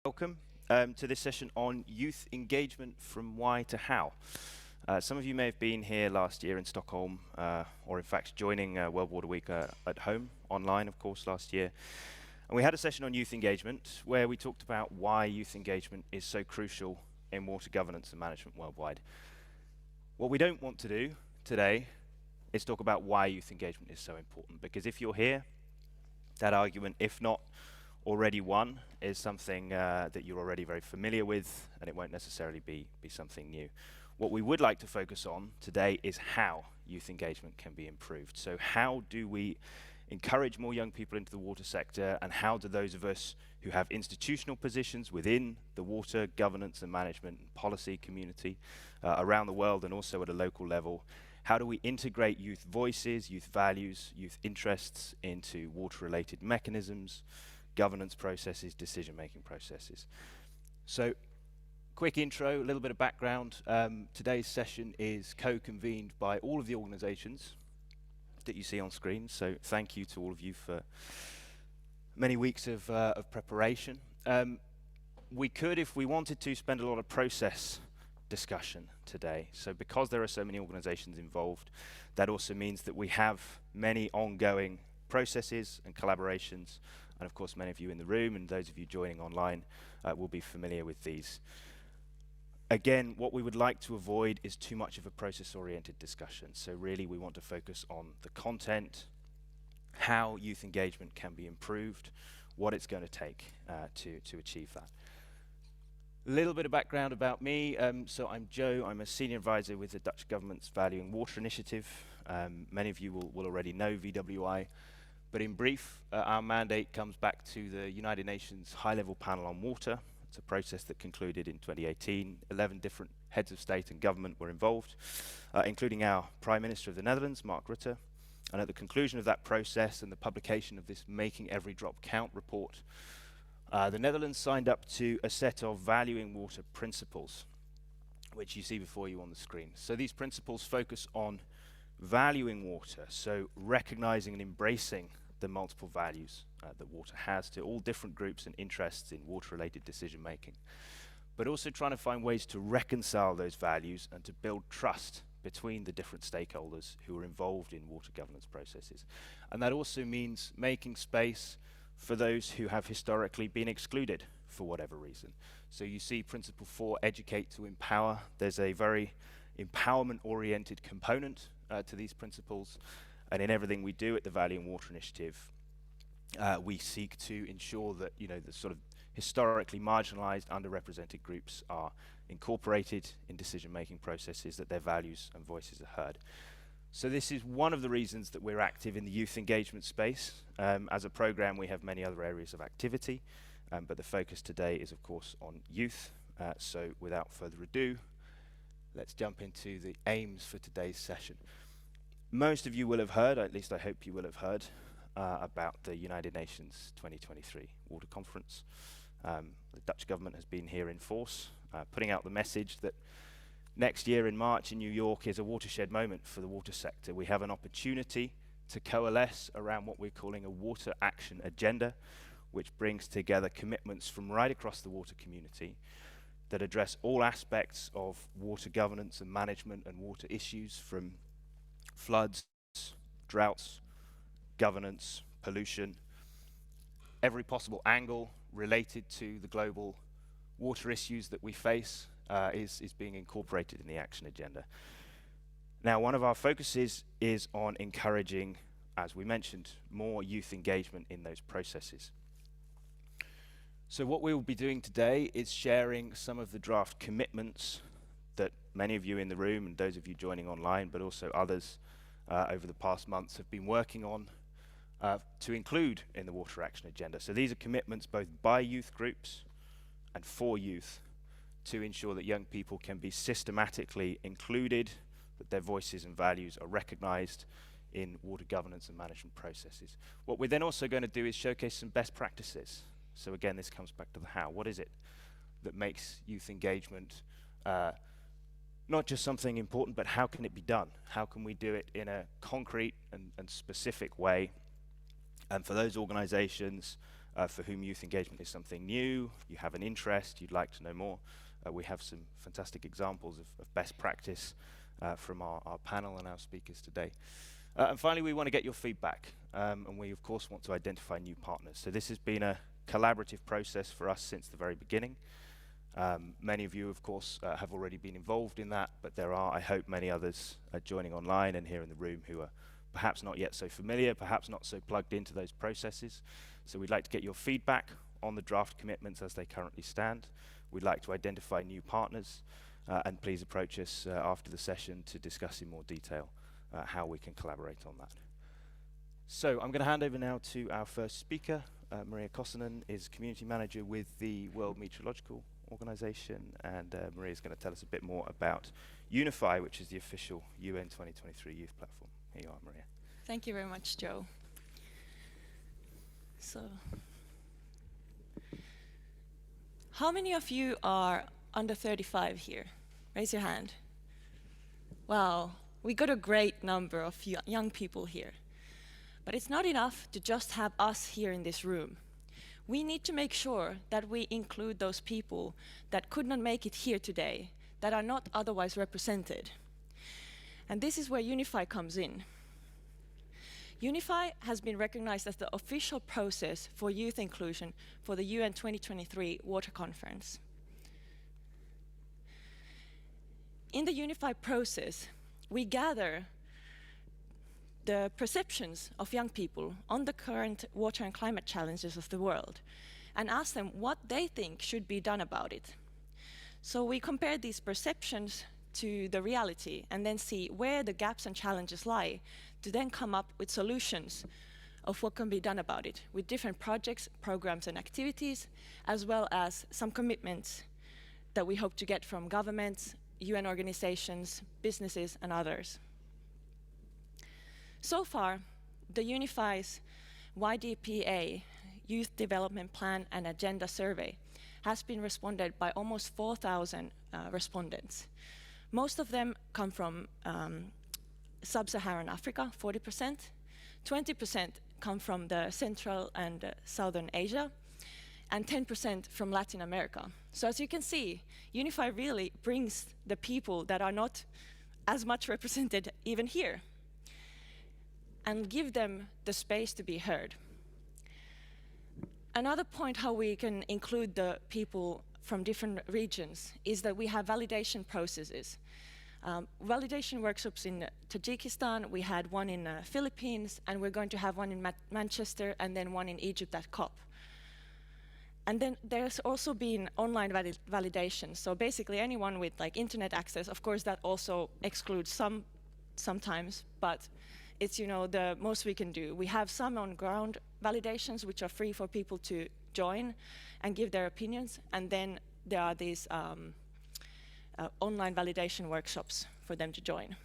Welcome to this session on youth engagement from why to how. Some of you may have been here last year in Stockholm, or in fact joining World Water Week at home, online of course, last year. And we had a session on youth engagement where we talked about why youth engagement is so crucial in water governance and management worldwide. What we don't want to do today is talk about why youth engagement is so important, because if you're here, that argument, if not already won, is something that you're already very familiar with, and it won't necessarily be something new. What we would like to focus on today is how youth engagement can be improved. So how do we encourage more young people into the water sector, and how do those of us who have institutional positions within the water governance and management and policy community around the world and also at a local level, how do we integrate youth voices, youth values, youth interests into water-related mechanisms, governance processes, decision-making processes? So, quick intro, a little bit of background. Today's session is co-convened by all of the organizations that you see on screen, so thank you to all of you for many weeks of preparation. We could, if we wanted to, spend a lot of process discussion today. So because there are so many organizations involved, that also means that we have many ongoing processes and collaborations. And of course, many of you in the room and those of you joining online will be familiar with these. Again, what we would like to avoid is too much of a process-oriented discussion. So really, we want to focus on the content, how youth engagement can be improved, what it's going to take to achieve that. A little bit of background about me. So I'm Joe. I'm a senior advisor with the Dutch government's Valuing Water initiative. Many of you will already know VWI. But in brief, our mandate comes back to the United Nations High-Level Panel on Water. It's a process that concluded in 2018. 11 different heads of state and government were involved, including our Prime Minister of the Netherlands, Mark Rutte. And at the conclusion of that process and the publication of this Making Every Drop Count report, the Netherlands signed up to a set of valuing water principles, which you see before you on the screen. So these principles focus on valuing water, so recognizing and embracing the multiple values that water has to all different groups and interests in water-related decision-making, but also trying to find ways to reconcile those values and to build trust between the different stakeholders who are involved in water governance processes. And that also means making space for those who have historically been excluded for whatever reason. So you see Principle 4, educate to empower. There's a very empowerment-oriented component to these principles, and in everything we do at the Valuing Water Initiative, we seek to ensure that the sort of historically marginalized, underrepresented groups are incorporated in decision-making processes, that their values and voices are heard. So this is one of the reasons that we're active in the youth engagement space. As a program, we have many other areas of activity, but the focus today is, of course, on youth. So without further ado, let's jump into the aims for today's session. Most of you will have heard, at least I hope you will have heard, about the United Nations 2023 Water Conference. The Dutch government has been here in force, putting out the message that next year in March in New York is a watershed moment for the water sector. We have an opportunity to coalesce around what we're calling a water action agenda, which brings together commitments from right across the water community that address all aspects of water governance and management and water issues, from floods, droughts, governance, pollution, every possible angle related to the global water issues that we face is being incorporated in the action agenda. Now, one of our focuses is on encouraging, as we mentioned, more youth engagement in those processes. So what we will be doing today is sharing some of the draft commitments that many of you in the room and those of you joining online, but also others over the past months have been working on to include in the Water Action Agenda. So these are commitments both by youth groups and for youth to ensure that young people can be systematically included, that their voices and values are recognized in water governance and management processes. What we're then also going to do is showcase some best practices. So again, this comes back to the how. What is it that makes youth engagement not just something important, but how can it be done? How can we do it in a concrete and specific way? And for those organizations for whom youth engagement is something new, you have an interest, you'd like to know more. We have some fantastic examples of best practice from our panel and our speakers today. And finally, we want to get your feedback, and we of course want to identify new partners. So this has been a collaborative process for us since the very beginning. Many of you, of course, have already been involved in that, but there are, I hope, many others joining online and here in the room who are perhaps not yet so familiar, perhaps not so plugged into those processes. So we'd like to get your feedback on the draft commitments as they currently stand. We'd like to identify new partners, and please approach us after the session to discuss in more detail how we can collaborate on that. So I'm going to hand over now to our first speaker. Maria Kosonen is Community Manager with the World Meteorological Organization, and Maria is going to tell us a bit more about Unify, which is the official UN 2023 youth platform. Here you are, Maria. Thank you very much, Joe. So, how many of you are under 35 here? Raise your hand. Wow, we got a great number of young people here. But it's not enough to just have us here in this room. We need to make sure that we include those people that could not make it here today, that are not otherwise represented. And this is where Unify comes in. Unify has been recognized as the official process for youth inclusion for the UN 2023 Water Conference. In the Unify process, we gather the perceptions of young people on the current water and climate challenges of the world and ask them what they think should be done about it. So we compare these perceptions to the reality and then see where the gaps and challenges lie to then come up with solutions of what can be done about it with different projects, programs and activities, as well as some commitments that we hope to get from governments, UN organizations, businesses and others. So far, the Unify's YDPA, Youth Development Plan and Agenda Survey, has been responded by almost 4,000 respondents. Most of them come from Sub-Saharan Africa, 40%. 20% come from the Central and Southern Asia, and 10% from Latin America. So as you can see, Unify really brings the people that are not as much represented even here, and give them the space to be heard. Another point how we can include the people from different regions is that we have validation processes. Validation workshops in Tajikistan, we had one in Philippines, and we're going to have one in Manchester and then one in Egypt at COP. And then there's also been online validation. So basically anyone with like internet access, of course that also excludes sometimes, but it's, you know, the most we can do. We have some on-ground validations which are free for people to join and give their opinions, and then there are these online validation workshops for them to join.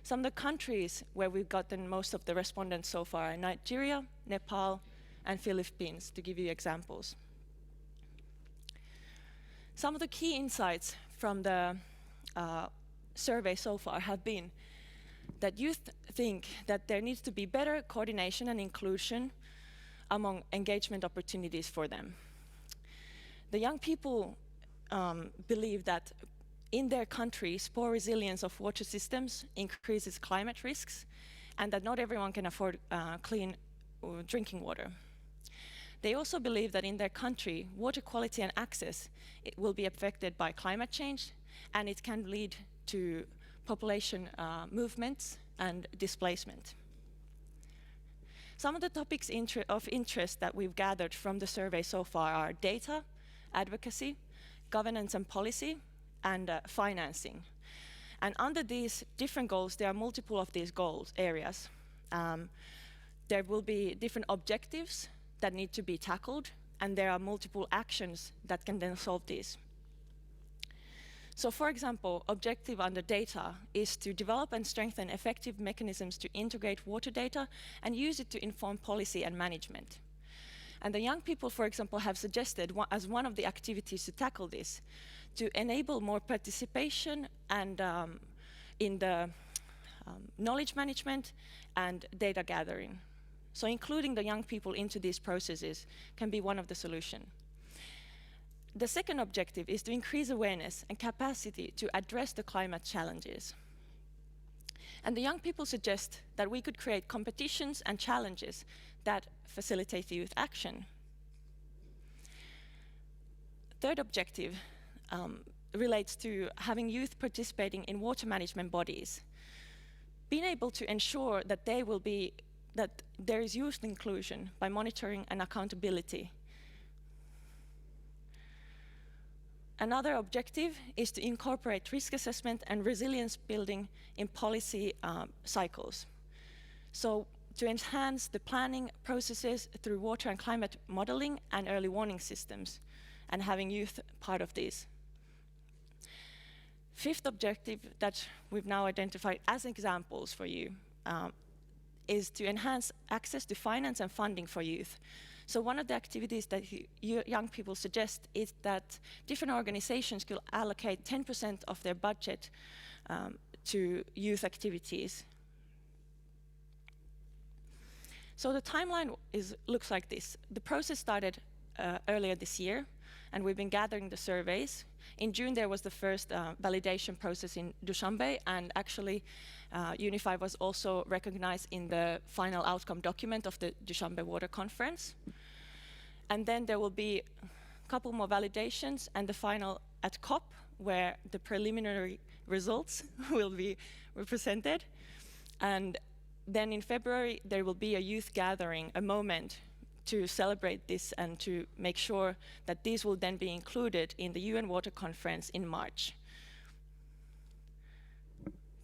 Some of the countries where we've gotten most of the respondents so far are Nigeria, Nepal, and Philippines, to give you examples. Some of the key insights from the survey so far have been that youth think that there needs to be better coordination and inclusion among engagement opportunities for them. The young people believe that in their countries, poor resilience of water systems increases climate risks, and that not everyone can afford clean drinking water. They also believe that in their country, water quality and access will be affected by climate change, and it can lead to population movements and displacement. Some of the topics of interest that we've gathered from the survey so far are data, advocacy, governance and policy, and financing. And under these different goals, there are multiple of these goals areas. There will be different objectives that need to be tackled, and there are multiple actions that can then solve these. So for example, objective under data is to develop and strengthen effective mechanisms to integrate water data and use it to inform policy and management. And the young people, for example, have suggested as one of the activities to tackle this, to enable more participation and in the knowledge management and data gathering. So including the young people into these processes can be one of the solutions. The second objective is to increase awareness and capacity to address the climate challenges. And the young people suggest that we could create competitions and challenges that facilitate youth action. Third objective relates to having youth participating in water management bodies. Being able to ensure that that there is youth inclusion by monitoring and accountability. Another objective is to incorporate risk assessment and resilience building in policy cycles. So to enhance the planning processes through water and climate modeling and early warning systems, and having youth part of these. Fifth objective that we've now identified as examples for you is to enhance access to finance and funding for youth. So one of the activities that young people suggest is that different organizations could allocate 10% of their budget to youth activities. So the timeline looks like this. The process started earlier this year, and we've been gathering the surveys. In June, there was the first validation process in Dushanbe, and actually Unify was also recognized in the final outcome document of the Dushanbe Water Conference. And then there will be a couple more validations and the final at COP, where the preliminary results will be represented. And then in February, there will be a youth gathering, a moment to celebrate this and to make sure that these will then be included in the UN Water Conference in March.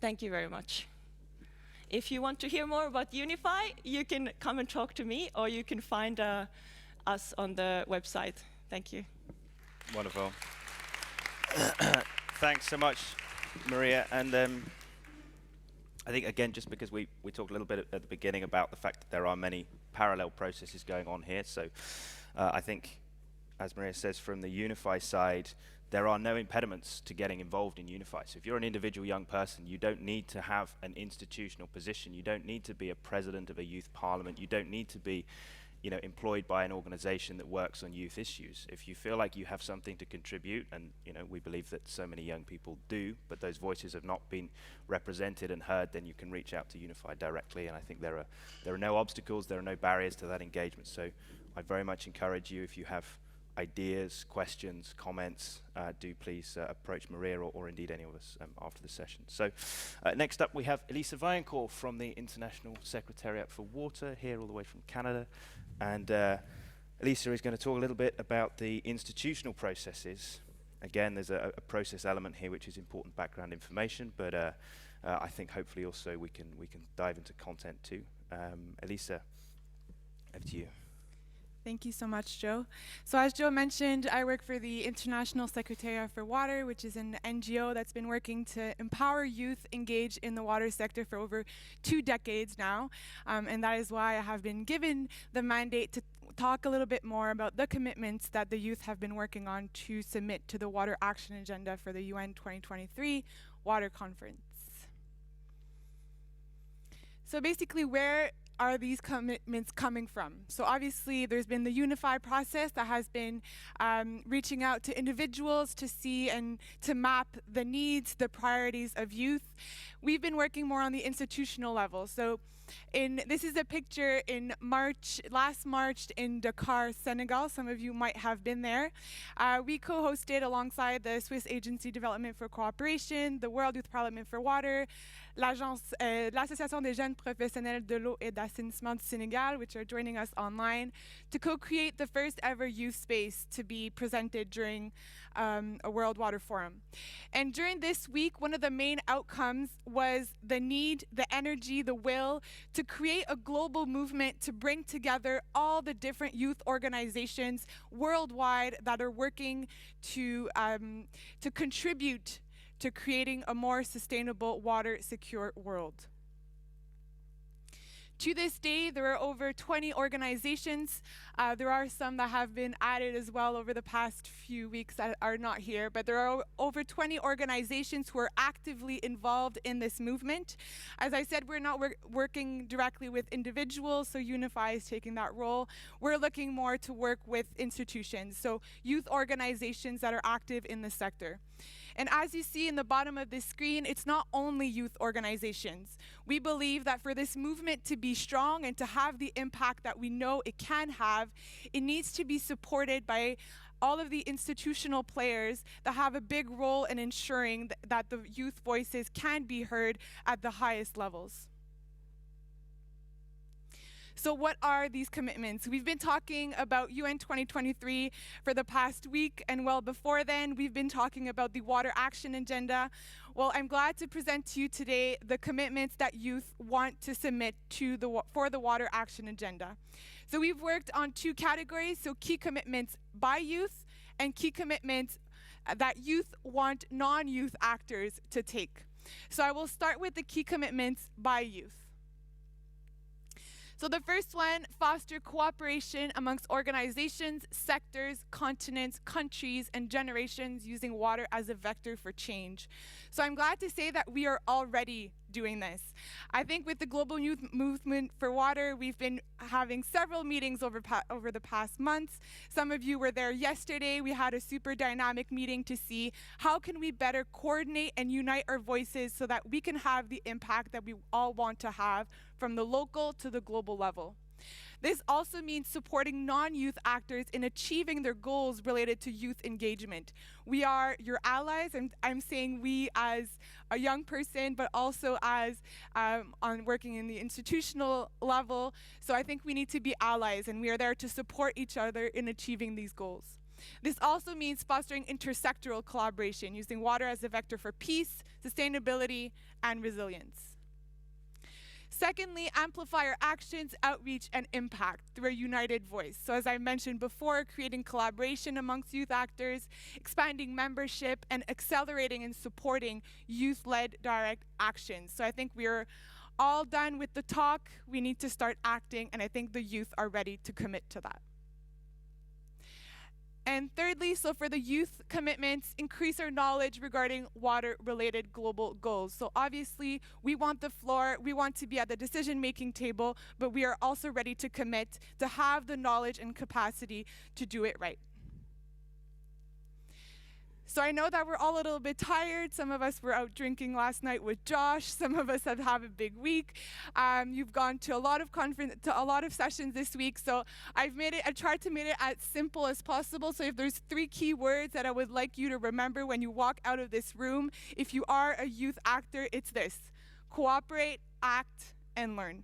Thank you very much. If you want to hear more about Unify, you can come and talk to me, or you can find us on the website. Thank you. Wonderful. Thanks so much, Maria. And I think, again, just because we talked a little bit at the beginning about the fact that there are many parallel processes going on here. So I think, as Maria says, from the Unify side, there are no impediments to getting involved in Unify. So if you're an individual young person, you don't need to have an institutional position. You don't need to be a president of a youth parliament. You don't need to be employed by an organization that works on youth issues. If you feel like you have something to contribute, and we believe that so many young people do, but those voices have not been represented and heard, then you can reach out to Unify directly. And I think there are no obstacles, there are no barriers to that engagement. So I very much encourage you, if you have ideas, questions, comments, do please approach Maria or indeed any of us after the session. So next up we have Elisa Vaillancourt from the International Secretariat for Water, here all the way from Canada. And Elisa is going to talk a little bit about the institutional processes. Again, there's a process element here which is important background information, but I think hopefully also we can dive into content too. Elisa, over to you. Thank you so much, Joe. So as Joe mentioned, I work for the International Secretariat for Water, which is an NGO that's been working to empower youth engaged in the water sector for over 2 decades now. And that is why I have been given the mandate to talk a little bit more about the commitments that the youth have been working on to submit to the Water Action Agenda for the UN 2023 Water Conference. So basically, where are these commitments coming from? So obviously there's been the Unify process that has been reaching out to individuals to see and to map the needs, the priorities of youth. We've been working more on the institutional level. So this is a picture in last March in Dakar, Senegal. Some of you might have been there. We co-hosted alongside the Swiss Agency Development for Cooperation, the World Youth Parliament for Water, l'Association des Jeunes Professionnels de l'Eau et d'Assainissement du Sénégal, which are joining us online, to co-create the first ever youth space to be presented during a World Water Forum. And during this week, one of the main outcomes was the need, the energy, the will to create a global movement to bring together all the different youth organizations worldwide that are working to contribute to creating a more sustainable, water-secure world. To this day, there are over 20 organizations. There are some that have been added as well over the past few weeks that are not here, but there are over 20 organizations who are actively involved in this movement. As I said, we're not working directly with individuals, so Unify is taking that role. We're looking more to work with institutions, so youth organizations that are active in the sector. And as you see in the bottom of this screen, it's not only youth organizations. We believe that for this movement to be strong and to have the impact that we know it can have, it needs to be supported by all of the institutional players that have a big role in ensuring that the youth voices can be heard at the highest levels. So what are these commitments? We've been talking about UN 2023 for the past week, and well before then, we've been talking about the Water Action Agenda. Well, I'm glad to present to you today the commitments that youth want to submit to for the Water Action Agenda. So we've worked on two categories, so key commitments by youth and key commitments that youth want non-youth actors to take. So I will start with the key commitments by youth. So the first one, foster cooperation amongst organizations, sectors, continents, countries, and generations using water as a vector for change. So I'm glad to say that we are already doing this. I think with the Global Youth Movement for Water, we've been having several meetings over the past months. Some of you were there yesterday. We had a super dynamic meeting to see how can we better coordinate and unite our voices so that we can have the impact that we all want to have from the local to the global level. This also means supporting non-youth actors in achieving their goals related to youth engagement. We are your allies, and I'm saying we as a young person, but also as on working in the institutional level. So I think we need to be allies, and we are there to support each other in achieving these goals. This also means fostering intersectoral collaboration, using water as a vector for peace, sustainability, and resilience. Secondly, amplify our actions, outreach, and impact through a united voice. So as I mentioned before, creating collaboration amongst youth actors, expanding membership, and accelerating and supporting youth-led direct actions. So I think we're all done with the talk. We need to start acting, and I think the youth are ready to commit to that. And thirdly, so for the youth commitments, increase our knowledge regarding water-related global goals. So obviously, we want the floor, we want to be at the decision-making table, but we are also ready to commit to have the knowledge and capacity to do it right. So I know that we're all a little bit tired. Some of us were out drinking last night with Josh. Some of us have had a big week. You've gone to a lot of sessions this week. So I tried to make it as simple as possible. So if there's 3 key words that I would like you to remember when you walk out of this room, if you are a youth actor, it's this: cooperate, act, and learn.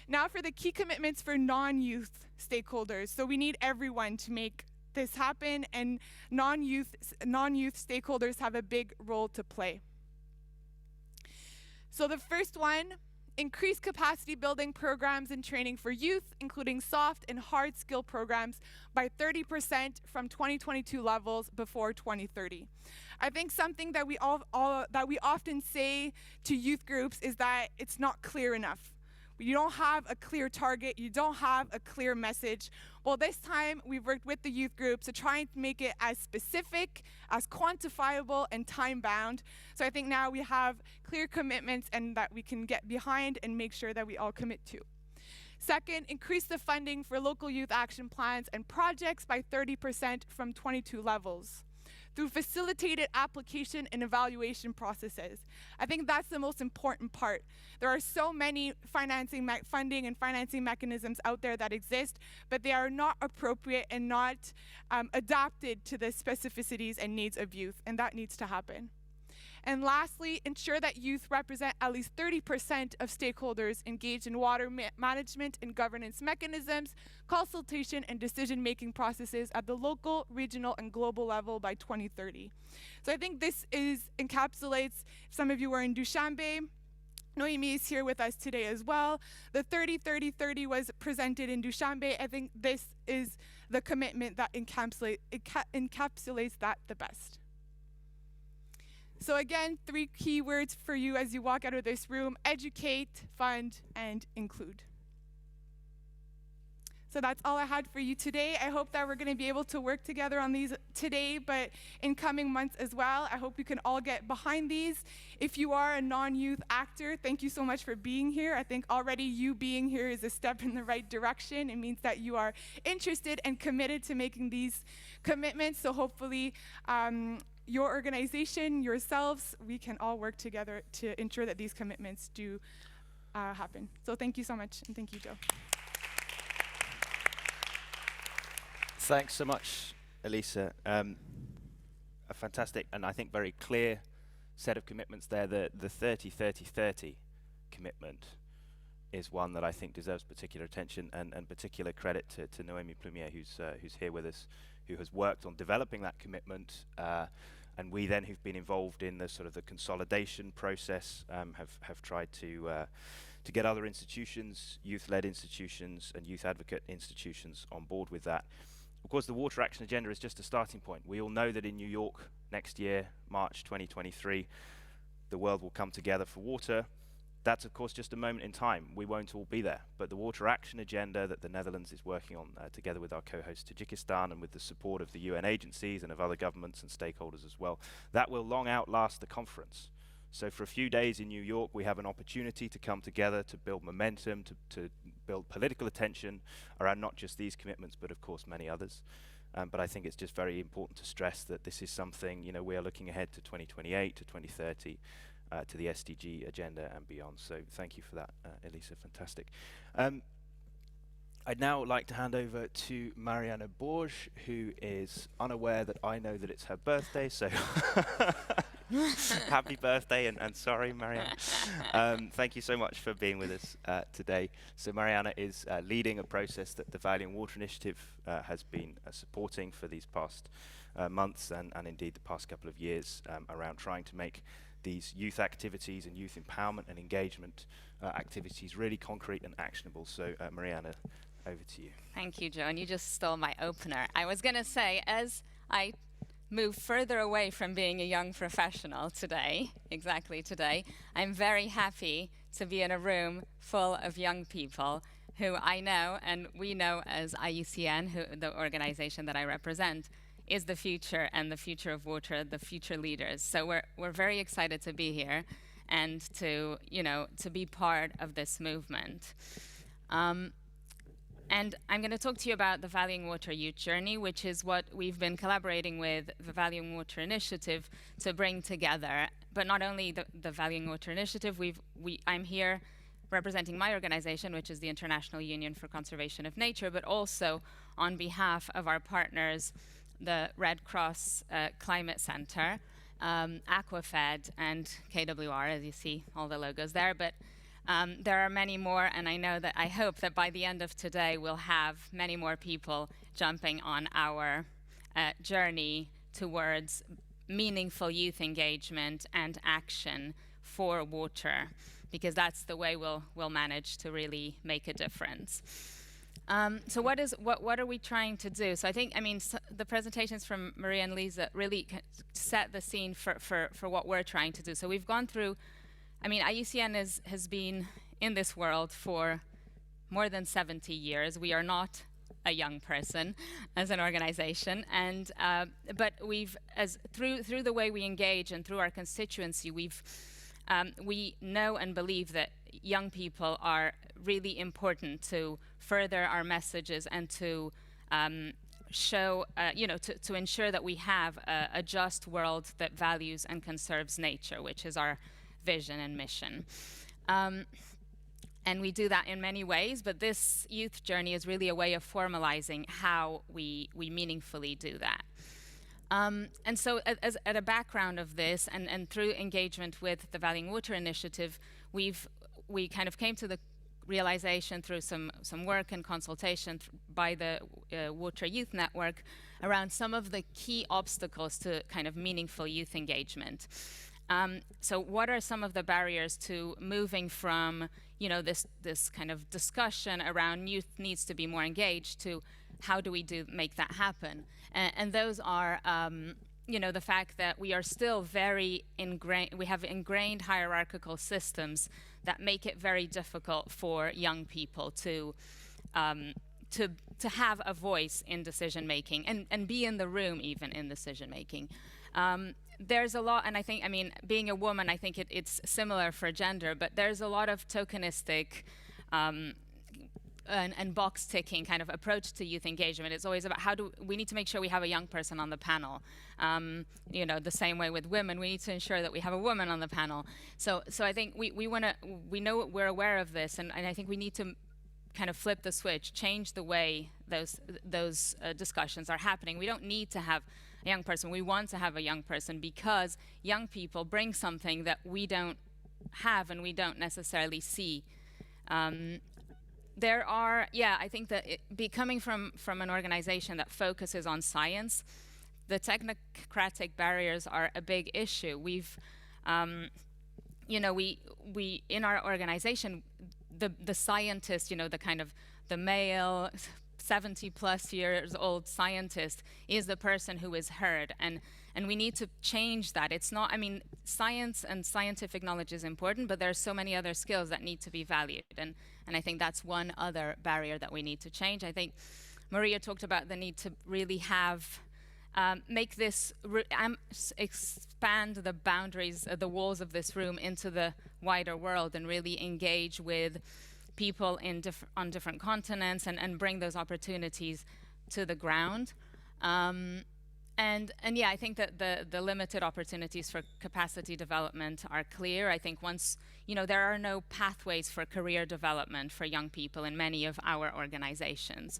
Now for the key commitments for non-youth stakeholders. So we need everyone to make this happen, and non-youth stakeholders have a big role to play. So the first one, increase capacity building programs and training for youth, including soft and hard skill programs by 30% from 2022 levels before 2030. I think something that we often say to youth groups is that it's not clear enough. You don't have a clear target, you don't have a clear message. Well, this time we've worked with the youth groups to try and make it as specific, as quantifiable, and time-bound. So I think now we have clear commitments and that we can get behind and make sure that we all commit to. Second, increase the funding for local youth action plans and projects by 30% from 22 levels, through facilitated application and evaluation processes. I think that's the most important part. There are so many funding and financing mechanisms out there that exist, but they are not appropriate and not adapted to the specificities and needs of youth, and that needs to happen. And lastly, ensure that youth represent at least 30% of stakeholders engaged in water management and governance mechanisms, consultation, and decision-making processes at the local, regional, and global level by 2030. So I think this encapsulates, some of you were in Dushanbe, Noemi is here with us today as well. The 30-30-30 was presented in Dushanbe. I think this is the commitment that encapsulates that the best. So again, 3 key words for you as you walk out of this room: educate, fund, and include. So that's all I had for you today. I hope that we're going to be able to work together on these today, but in coming months as well. I hope you can all get behind these. If you are a non-youth actor, thank you so much for being here. I think already you being here is a step in the right direction. It means that you are interested and committed to making these commitments. So hopefully your organization, yourselves, we can all work together to ensure that these commitments do happen. So thank you so much, and thank you, Joe. Thanks so much, Elisa. A fantastic and I think very clear set of commitments there. The 30-30-30 commitment is one that I think deserves particular attention and particular credit to Noémie Plumier, who's here with us, who has worked on developing that commitment. And we then, who've been involved in the sort of the consolidation process, have tried to get other institutions, youth-led institutions and youth advocate institutions on board with that. Of course, the Water Action Agenda is just a starting point. We all know that in New York next year, March 2023, the world will come together for water. That's, of course, just a moment in time. We won't all be there. But the Water Action Agenda that the Netherlands is working on together with our co-host Tajikistan and with the support of the UN agencies and of other governments and stakeholders as well, that will long outlast the conference. So for a few days in New York, we have an opportunity to come together to build momentum, to build political attention around not just these commitments, but of course many others. But I think it's just very important to stress that this is something, we are looking ahead to 2028, to 2030, to the SDG agenda and beyond. So thank you for that, Elisa, fantastic. I'd now like to hand over to Mariana Borges, who is unaware that I know that it's her birthday, so happy birthday, and sorry, Mariana. Thank you so much for being with us today. So Mariana is leading a process that the Valuing Water Initiative has been supporting for these past months and indeed the past couple of years around trying to make these youth activities and youth empowerment and engagement activities really concrete and actionable. So Mariana, over to you. Thank you, Joe. And you just stole my opener. I was going to say, as I move further away from being a young professional today, exactly today, I'm very happy to be in a room full of young people who I know, and we know as IUCN, the organization that I represent, is the future and the future of water, the future leaders. So we're very excited to be here and to be part of this movement. And I'm going to talk to you about the Valuing Water Youth Journey, which is what we've been collaborating with the Valuing Water Initiative to bring together. But not only the Valuing Water Initiative, I'm here representing my organization, which is the International Union for Conservation of Nature, but also on behalf of our partners, the Red Cross Climate Center, Aquafed, and KWR, as you see all the logos there. But there are many more, and I hope that by the end of today we'll have many more people jumping on our journey towards meaningful youth engagement and action for water, because that's the way we'll manage to really make a difference. So what are we trying to do? So I think, the presentations from Maria and Lisa really set the scene for what we're trying to do. So we've gone through, IUCN has been in this world for more than 70 years. We are not a young person as an organization, and but through the way we engage and through our constituency, we know and believe that young people are really important to further our messages and to show, to ensure that we have a just world that values and conserves nature, which is our vision and mission. And we do that in many ways, but this youth journey is really a way of formalizing how we meaningfully do that. And so at a background of this, and through engagement with the Valuing Water Initiative, we kind of came to the realization through some work and consultation by the Water Youth Network around some of the key obstacles to kind of meaningful youth engagement. So what are some of the barriers to moving from, this kind of discussion around youth needs to be more engaged to how do we make that happen? And those are, the fact that we are still very ingrained, we have ingrained hierarchical systems that make it very difficult for young people to have a voice in decision making and be in the room even in decision making. There's a lot, and I think, being a woman, I think it's similar for gender, but there's a lot of tokenistic and box ticking kind of approach to youth engagement. It's always about we need to make sure we have a young person on the panel. The same way with women, we need to ensure that we have a woman on the panel. So I think we're aware of this, and I think we need to kind of flip the switch, change the way those discussions are happening. We don't need to have a young person. We want to have a young person because young people bring something that we don't have and we don't necessarily see. I think that coming from an organization that focuses on science, the technocratic barriers are a big issue. We've, we in our organization, the scientist, the male 70 plus years old scientist is the person who is heard, and we need to change that. It's not, science and scientific knowledge is important, but there are so many other skills that need to be valued, and I think that's one other barrier that we need to change. I think Maria talked about the need to really have expand the boundaries, the walls of this room into the wider world, and really engage with people on different continents and bring those opportunities to the ground. I think that the limited opportunities for capacity development are clear. I think once, there are no pathways for career development for young people in many of our organizations.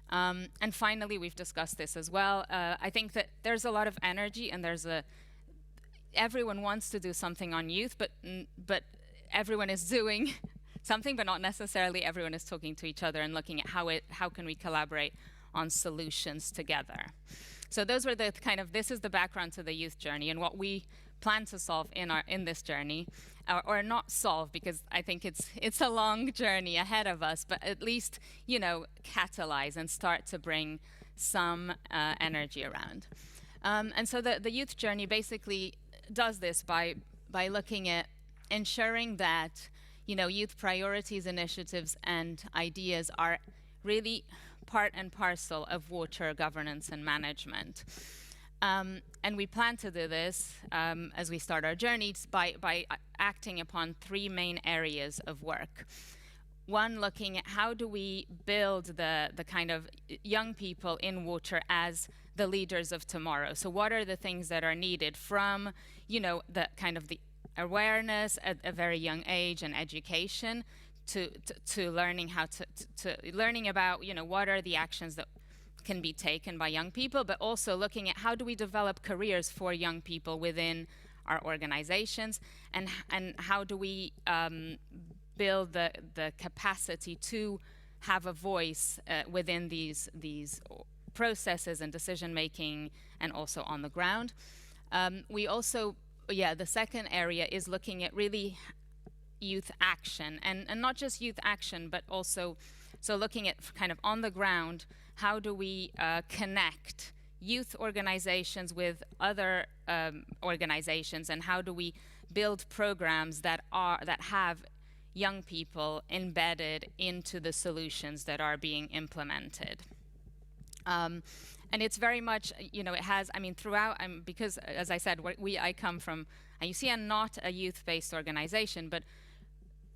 And finally, we've discussed this as well. I think that there's a lot of energy, and everyone wants to do something on youth, but everyone is doing something, but not necessarily everyone is talking to each other and looking at how can we collaborate on solutions together. So those were this is the background to the youth journey and what we plan to solve in this journey, or not solve, because I think it's a long journey ahead of us, but at least, catalyze and start to bring some energy around. And so the youth journey basically does this by looking at ensuring that, youth priorities, initiatives, and ideas are really part and parcel of water governance and management. And we plan to do this as we start our journey by acting upon three main areas of work. One, looking at how do we build the kind of young people in water as the leaders of tomorrow. So what are the things that are needed from, the kind of the awareness at a very young age and education to learning how to learning about, what are the actions that can be taken by young people, but also looking at how do we develop careers for young people within our organizations, and how do we build the capacity to have a voice within these processes and decision making, and also on the ground. We also, the second area is looking at really youth action, and not just youth action, but also looking at kind of on the ground, how do we connect youth organizations with other organizations, and how do we build programs that have young people embedded into the solutions that are being implemented. And it's very much, it has, throughout, because as I said, I come from IUCN, not a youth-based organization, but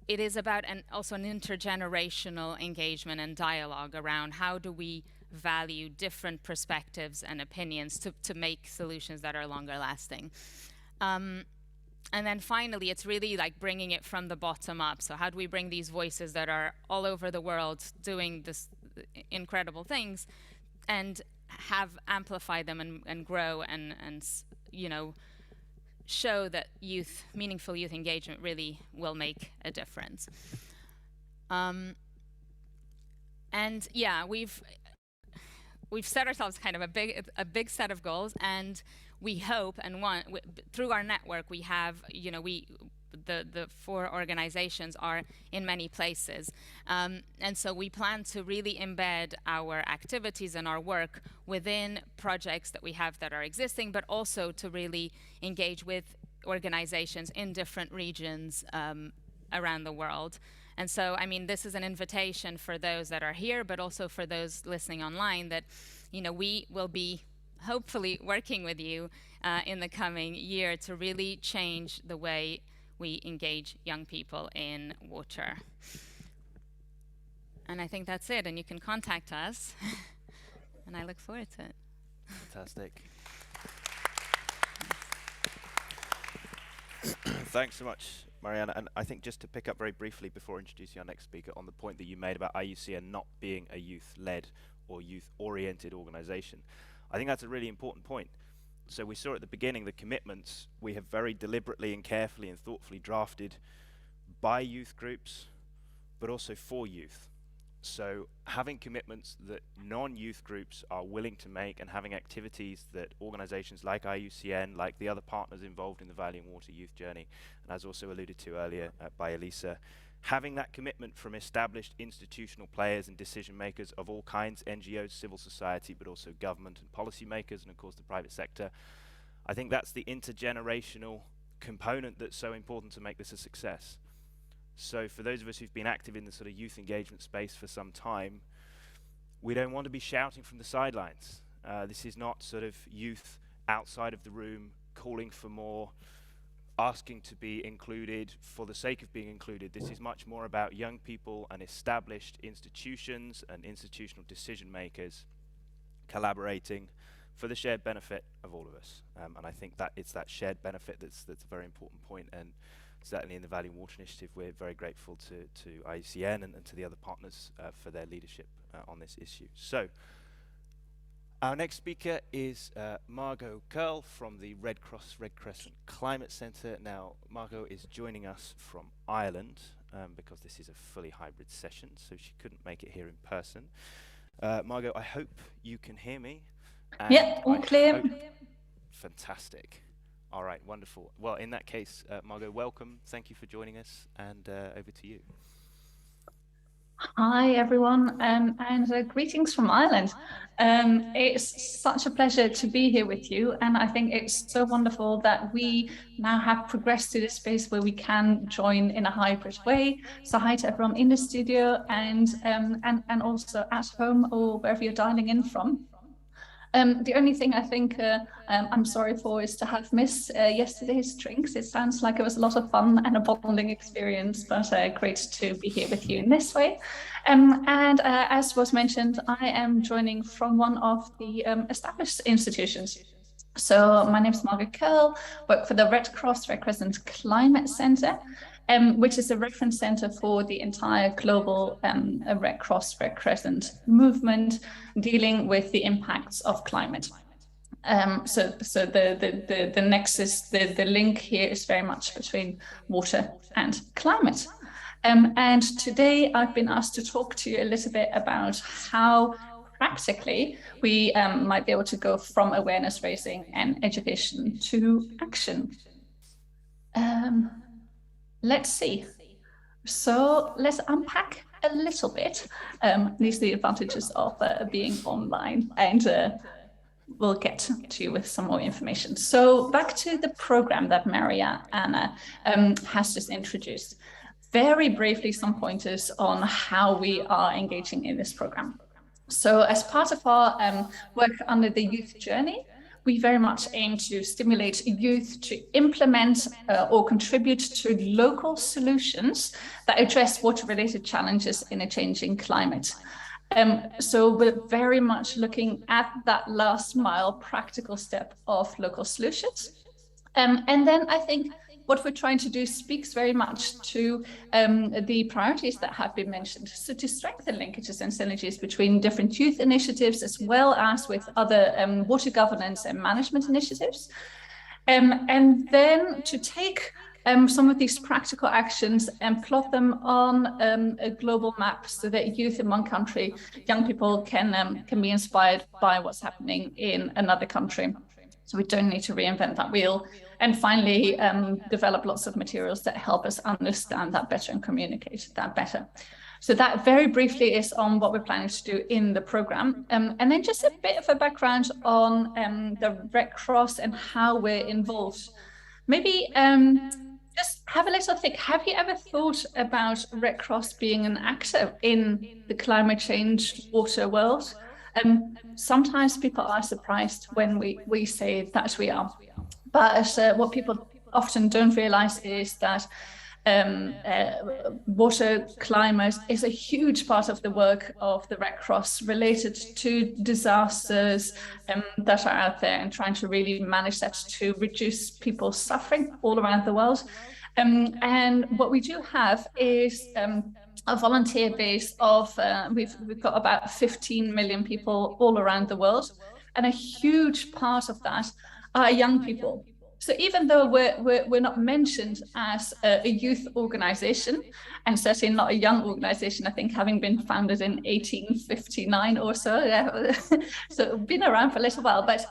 it is about also an intergenerational engagement and dialogue around how do we value different perspectives and opinions to make solutions that are longer lasting. And then finally, it's really like bringing it from the bottom up. So how do we bring these voices that are all over the world doing this incredible things and amplify them and grow and show that meaningful youth engagement really will make a difference. We've set ourselves kind of a big set of goals, and we hope and want through our network we have the four organizations are in many places. And so we plan to really embed our activities and our work within projects that we have that are existing, but also to really engage with organizations in different regions around the world. And so, I mean, this is an invitation for those that are here, but also for those listening online, that, you know, we will be hopefully working with you in the coming year to really change the way we engage young people in water. And I think that's it, and you can contact us, and I look forward to it. Fantastic. Thanks so much, Mariana. And I think just to pick up very briefly before introducing our next speaker on the point that you made about IUCN not being a youth-led or youth-oriented organization, I think that's a really important point. So we saw at the beginning the commitments we have very deliberately and carefully and thoughtfully drafted by youth groups, but also for youth. So having commitments that non-youth groups are willing to make, and having activities that organizations like IUCN, like the other partners involved in the Valuing Water Youth Journey, and as also alluded to earlier by Elisa, having that commitment from established institutional players and decision makers of all kinds, NGOs, civil society, but also government and policy makers, and of course the private sector. I think that's the intergenerational component that's so important to make this a success. So for those of us who've been active in the sort of youth engagement space for some time, we don't want to be shouting from the sidelines. This is not sort of youth outside of the room calling for more, asking to be included for the sake of being included. This is much more about young people and established institutions and institutional decision makers collaborating for the shared benefit of all of us. And I think that it's that shared benefit that's a very important point. And certainly in the Valuing Water Initiative, we're very grateful to IUCN and to the other partners for their leadership on this issue. So our next speaker is Margot Curl from the Red Cross Red Crescent Climate Centre. Now, Margot is joining us from Ireland because this is a fully hybrid session, so she couldn't make it here in person. Margot, I hope you can hear me. Yeah, all clear. Fantastic. All right, wonderful. Well, in that case, Margot, welcome. Thank you for joining us, and over to you. Hi, everyone, and greetings from Ireland. It's such a pleasure to be here with you, and I think it's so wonderful that we now have progressed to this space where we can join in a hybrid way. So hi to everyone in the studio and also at home or wherever you're dialing in from. The only thing I think I'm sorry for is to have missed yesterday's drinks. It sounds like it was a lot of fun and a bonding experience, but great to be here with you in this way. And as was mentioned, I am joining from one of the established institutions. So my name is Margot Curl, work for the Red Cross Red Crescent Climate Centre, which is a reference centre for the entire global Red Cross Red Crescent movement dealing with the impacts of climate. So the nexus, the link here is very much between water and climate. And today I've been asked to talk to you a little bit about how practically we might be able to go from awareness raising and education to action. Let's see. So let's unpack a little bit. These are the advantages of being online, and we'll get to you with some more information. So back to the program that Mariana has just introduced. Very briefly, some pointers on how we are engaging in this program. So as part of our work under the Youth Journey, we very much aim to stimulate youth to implement or contribute to local solutions that address water-related challenges in a changing climate. So we're very much looking at that last mile practical step of local solutions. And then I think what we're trying to do speaks very much to the priorities that have been mentioned. So to strengthen linkages and synergies between different youth initiatives, as well as with other water governance and management initiatives. And then to take some of these practical actions and plot them on a global map so that youth in one country, young people can be inspired by what's happening in another country. So we don't need to reinvent that wheel. And finally, develop lots of materials that help us understand that better and communicate that better. So that very briefly is on what we're planning to do in the program. And then just a bit of a background on the Red Cross and how we're involved. Maybe just have a little think. Have you ever thought about Red Cross being an actor in the climate change water world? Sometimes people are surprised when we say that we are. But what people often don't realize is that water climate is a huge part of the work of the Red Cross related to disasters that are out there, and trying to really manage that to reduce people's suffering all around the world. And what we do have is a volunteer base of, we've got about 15 million people all around the world, and a huge part of that are young people. So even though we're not mentioned as a youth organization, and certainly not a young organization, I think having been founded in 1859 or so, yeah, so been around for a little while, but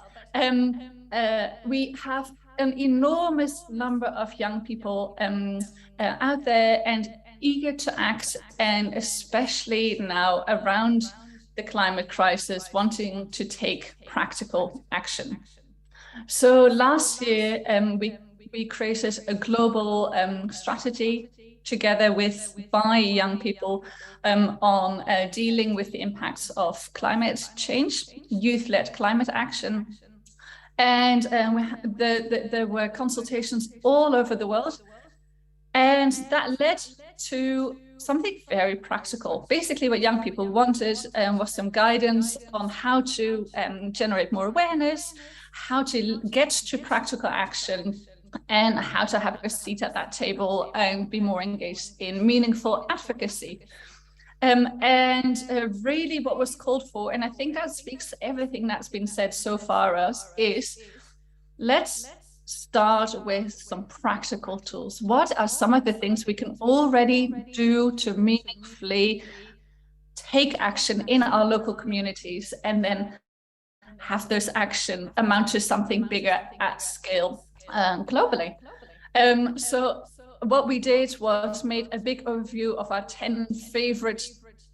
we have an enormous number of young people out there and eager to act, and especially now around the climate crisis, wanting to take practical action. So last year, we created a global strategy together by young people on dealing with the impacts of climate change, youth-led climate action. And there were consultations all over the world. And that led to something very practical. Basically, what young people wanted was some guidance on how to generate more awareness, how to get to practical action, and how to have a seat at that table and be more engaged in meaningful advocacy. Really what was called for, and I think that speaks to everything that's been said so far, is let's start with some practical tools. What are some of the things we can already do to meaningfully take action in our local communities, and then have those action amount to something bigger at scale globally? So what we did was made a big overview of our 10 favorite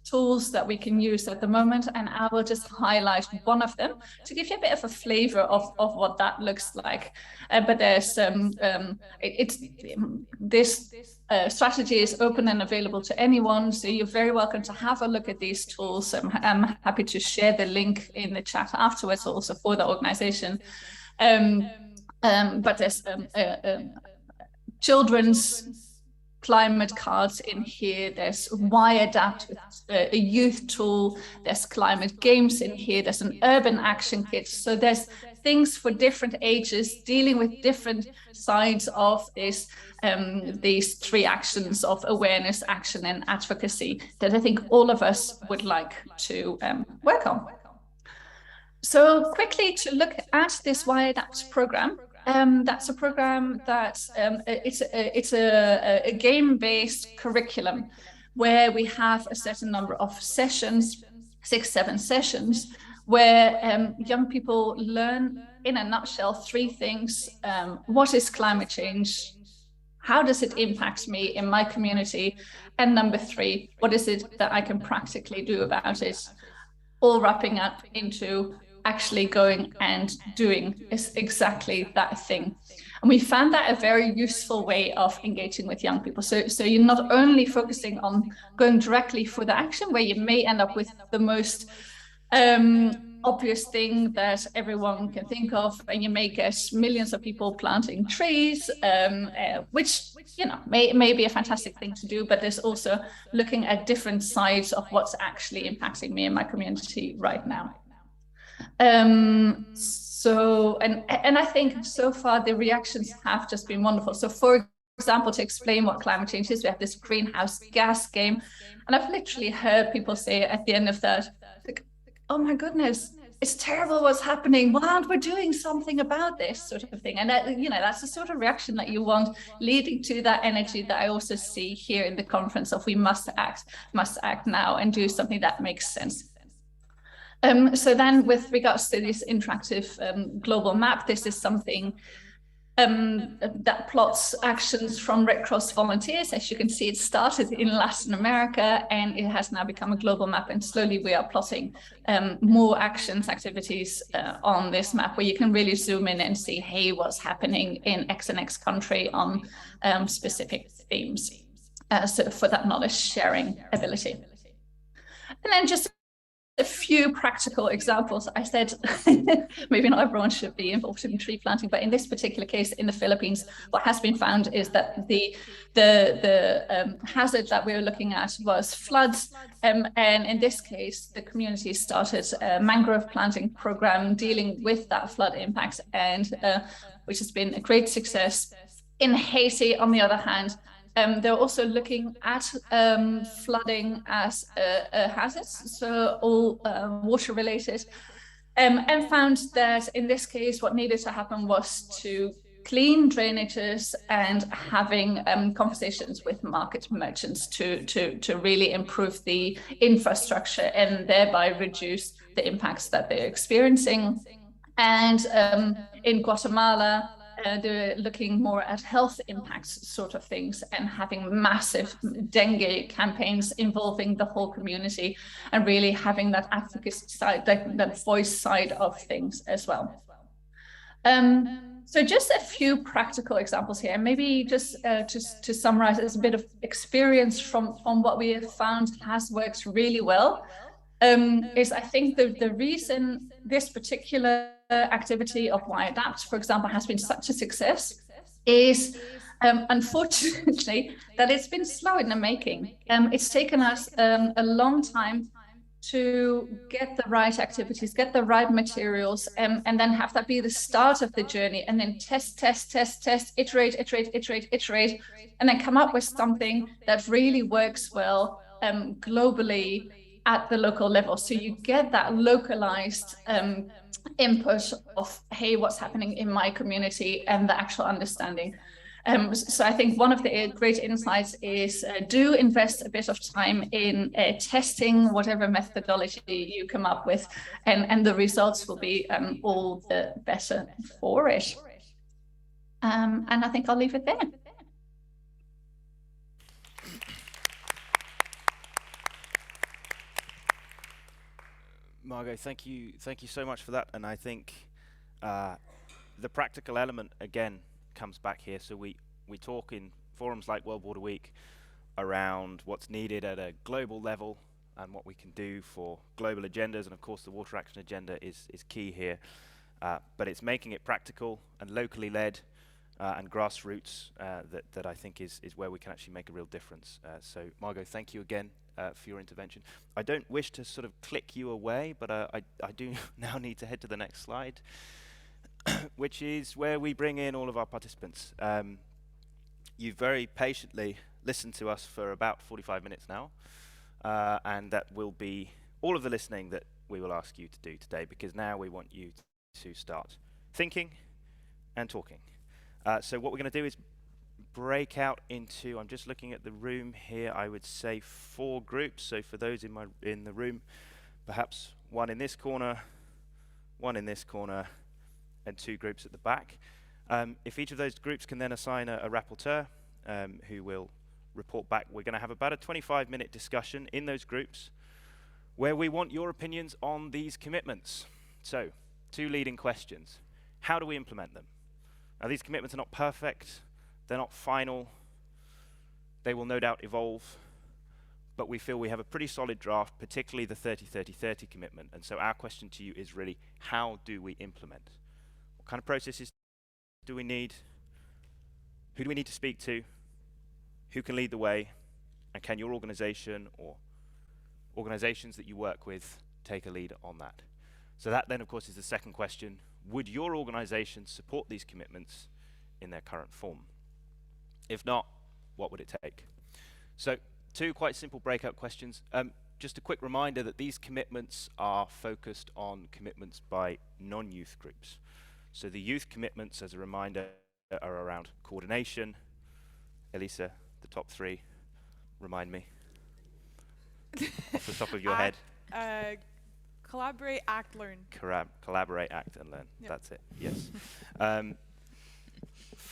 tools that we can use at the moment, and I will just highlight one of them to give you a bit of a flavor of what that looks like. But there's this strategy is open and available to anyone, so you're very welcome to have a look at these tools. I'm happy to share the link in the chat afterwards also for the organization. But there's children's climate cards in here, there's Why Adapt, a youth tool, there's climate games in here, there's an urban action kit. So there's things for different ages dealing with different sides of this, these three actions of awareness, action, and advocacy that I think all of us would like to work on. So quickly to look at this Why Adapt program. That's a program that it's a game-based curriculum where we have a certain number of sessions, 6-7 sessions, where young people learn, in a nutshell, 3 things. What is climate change? How does it impact me in my community? And number 3, what is it that I can practically do about it? All wrapping up into actually going and doing is exactly that thing. And we found that a very useful way of engaging with young people. So you're not only focusing on going directly for the action, where you may end up with the most obvious thing that everyone can think of, and you may get millions of people planting trees, which may be a fantastic thing to do, but there's also looking at different sides of what's actually impacting me in my community right now. So I think so far the reactions have just been wonderful. So for example, to explain what climate change is, we have this greenhouse gas game, and I've literally heard people say at the end of that, like, oh my goodness, it's terrible what's happening, why aren't we doing something about this, sort of thing. And that, that's the sort of reaction that you want, leading to that energy that I also see here in the conference of we must act now and do something that makes sense. So then with regards to this interactive global map, this is something that plots actions from Red Cross volunteers. As you can see, it started in Latin America and it has now become a global map. And slowly we are plotting more actions, activities on this map where you can really zoom in and see, hey, what's happening in X and X country on specific themes. So for that knowledge sharing ability. And then just a few practical examples. I said maybe not everyone should be involved in tree planting, but in this particular case in the Philippines, what has been found is that the hazard that we were looking at was floods, and in this case the community started a mangrove planting program dealing with that flood impact, and which has been a great success. In Haiti, on the other hand, they're also looking at flooding as a hazard, so all water related, and found that in this case, what needed to happen was to clean drainages and having conversations with market merchants to really improve the infrastructure and thereby reduce the impacts that they're experiencing. And in Guatemala, they're looking more at health impacts sort of things and having massive dengue campaigns involving the whole community and really having that advocacy side, that voice side of things as well. So just a few practical examples here, maybe just to summarize as a bit of experience from what we have found has worked really well. Is I think the reason this particular activity of Why Adapt, for example, has been such a success is unfortunately that it's been slow in the making. It's taken us a long time to get the right activities, get the right materials, and then have that be the start of the journey, and then test, iterate, and then come up with something that really works well globally at the local level. So you get that localized input of, hey, what's happening in my community, and the actual understanding. So I think one of the great insights is do invest a bit of time in testing whatever methodology you come up with, and the results will be all the better for it. And I think I'll leave it there. Margot, thank you so much for that. And I think the practical element again comes back here. So we talk in forums like World Water Week around what's needed at a global level and what we can do for global agendas, and of course the Water Action Agenda is key here. But it's making it practical and locally led and grassroots that I think is where we can actually make a real difference. So Margot, thank you again for your intervention. I don't wish to sort of click you away, but I do now need to head to the next slide, which is where we bring in all of our participants. You've very patiently listened to us for about 45 minutes now, and that will be all of the listening that we will ask you to do today, because now we want you to start thinking and talking. So what we're going to do is break out into, I'm just looking at the room here, I would say 4 groups. So for those in the room, perhaps one in this corner, one in this corner, and 2 groups at the back. If each of those groups can then assign a rapporteur who will report back, we're going to have about a 25-minute discussion in those groups where we want your opinions on these commitments. So, 2 leading questions. How do we implement them? Now, these commitments are not perfect, they're not final, they will no doubt evolve, but we feel we have a pretty solid draft, particularly the 30-30-30 commitment. And so our question to you is really, how do we implement? What kind of processes do we need? Who do we need to speak to? Who can lead the way? And can your organization or organizations that you work with take a lead on that? So that then, of course, is the second question. Would your organization support these commitments in their current form? If not, what would it take? So 2 quite simple breakout questions. Just a quick reminder that these commitments are focused on commitments by non-youth groups. So the youth commitments, as a reminder, are around coordination. Elisa, the top 3, remind me off the top of your head. Collaborate, act, learn. Collaborate, act, and learn. Yep. That's it. Yes.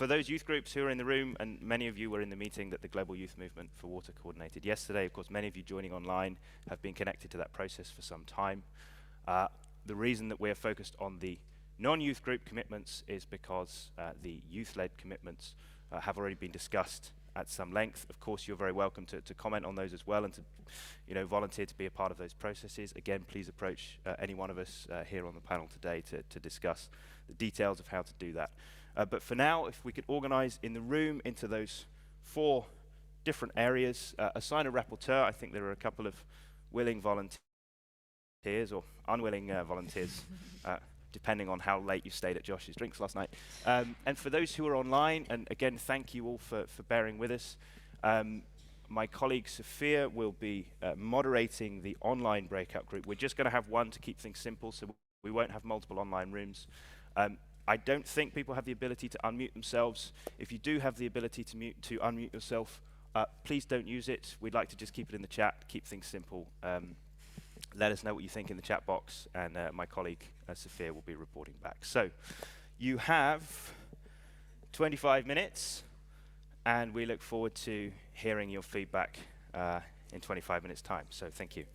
For those youth groups who are in the room, and many of you were in the meeting that the Global Youth Movement for Water coordinated yesterday, of course, many of you joining online have been connected to that process for some time. The reason that we're focused on the non-youth group commitments is because the youth-led commitments have already been discussed at some length. Of course, you're very welcome to comment on those as well and to volunteer to be a part of those processes. Again, please approach any one of us here on the panel today to discuss the details of how to do that. But for now, if we could organize in the room into those 4 different areas, assign a rapporteur. I think there are a couple of willing volunteers or unwilling volunteers, depending on how late you stayed at Josh's drinks last night. And for those who are online, and again, thank you all for bearing with us. My colleague Sophia will be moderating the online breakout group. We're just going to have one to keep things simple, so we won't have multiple online rooms. I don't think people have the ability to unmute themselves. If you do have the ability to unmute yourself, please don't use it. We'd like to just keep it in the chat, keep things simple. Let us know what you think in the chat box, and my colleague Sophia will be reporting back. So you have 25 minutes, and we look forward to hearing your feedback in 25 minutes' time. So thank you.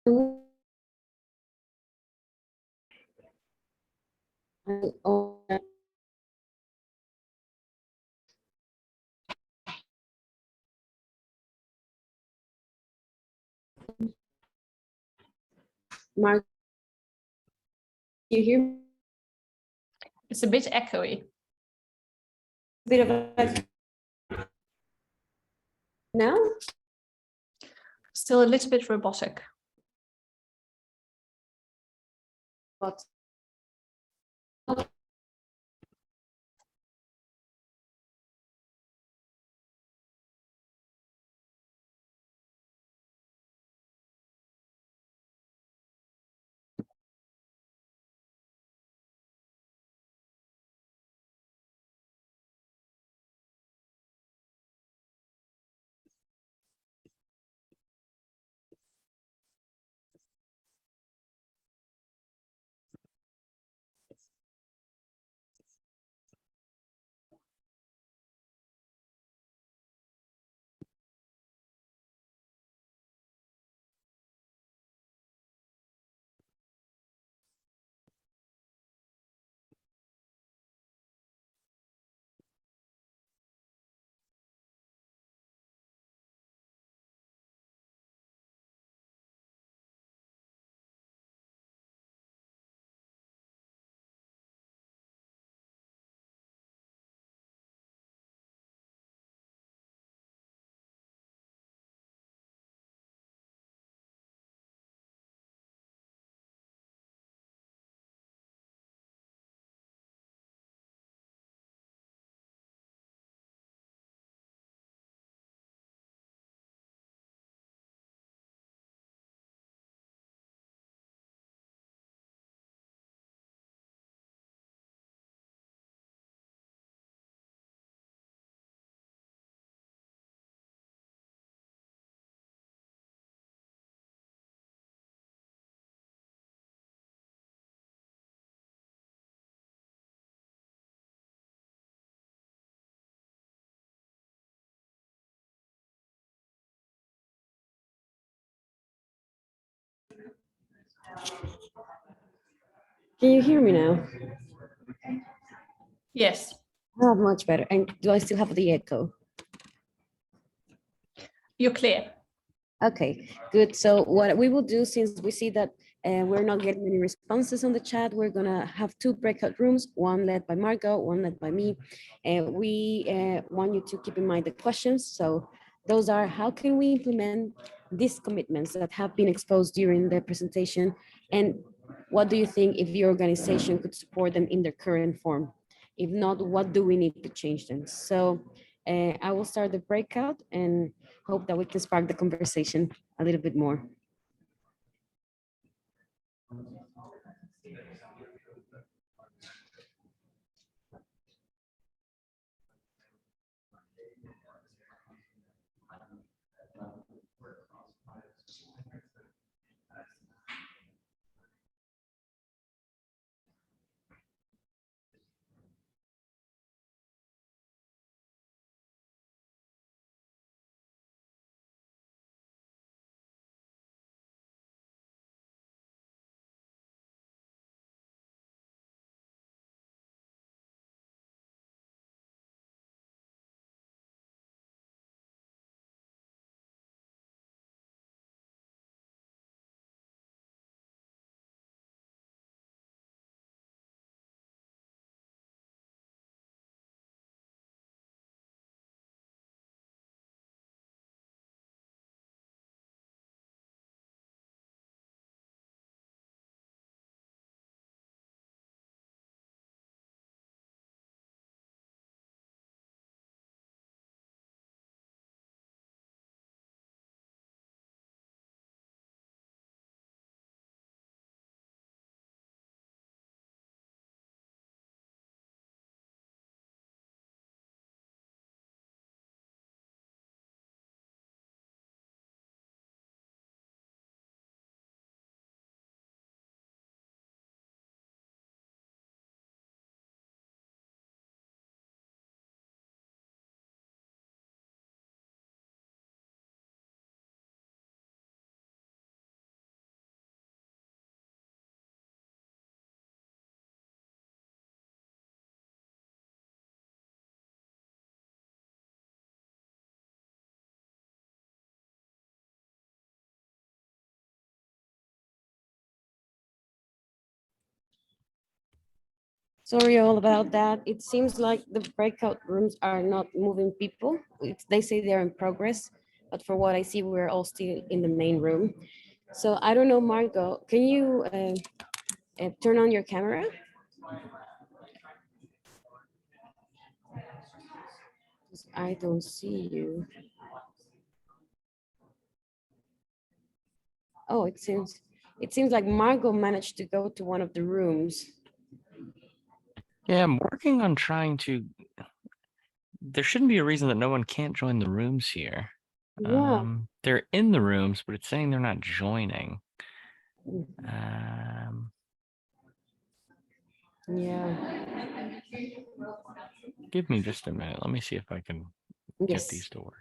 Mark, you hear me? It's a bit echoey. Bit of a now? Still a little bit robotic. But can you hear me now? Yes, Oh, much better. And do I still have the echo? you're clear. Okay, good. So what we will do, since we see that we're not getting any responses on the chat, we're gonna have two breakout rooms, one led by Margot, one led by me. And we want you to keep in mind the questions. So those are, how can we implement these commitments that have been exposed during the presentation? And what do you think if your organization could support them in their current form? If not, what do we need to change them? So I will start the breakout and hope that we can spark the conversation a little bit more. Sorry all about that. It seems like the breakout rooms are not moving people. They say they're in progress, but for what I see, we're all still in the main room. So I don't know, Margot, can you turn on your camera? I don't see you. Oh, it seems like Margot managed to go to one of the rooms. Yeah, I'm working on trying to. There shouldn't be a reason that no one can't join the rooms here. Yeah. They're in the rooms, but it's saying they're not joining. Yeah. Give me just a minute. Let me see if I can get Yes. these to work.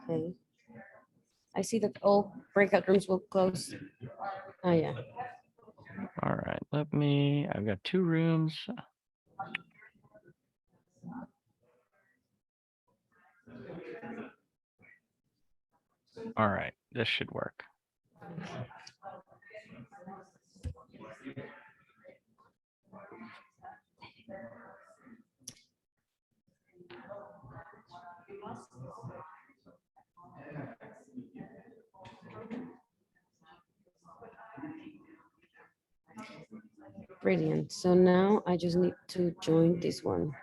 Okay. I see that all breakout rooms will close. Oh, yeah. All right, I've got 2 rooms. All right, this should work. Brilliant. So now I just need to join this one.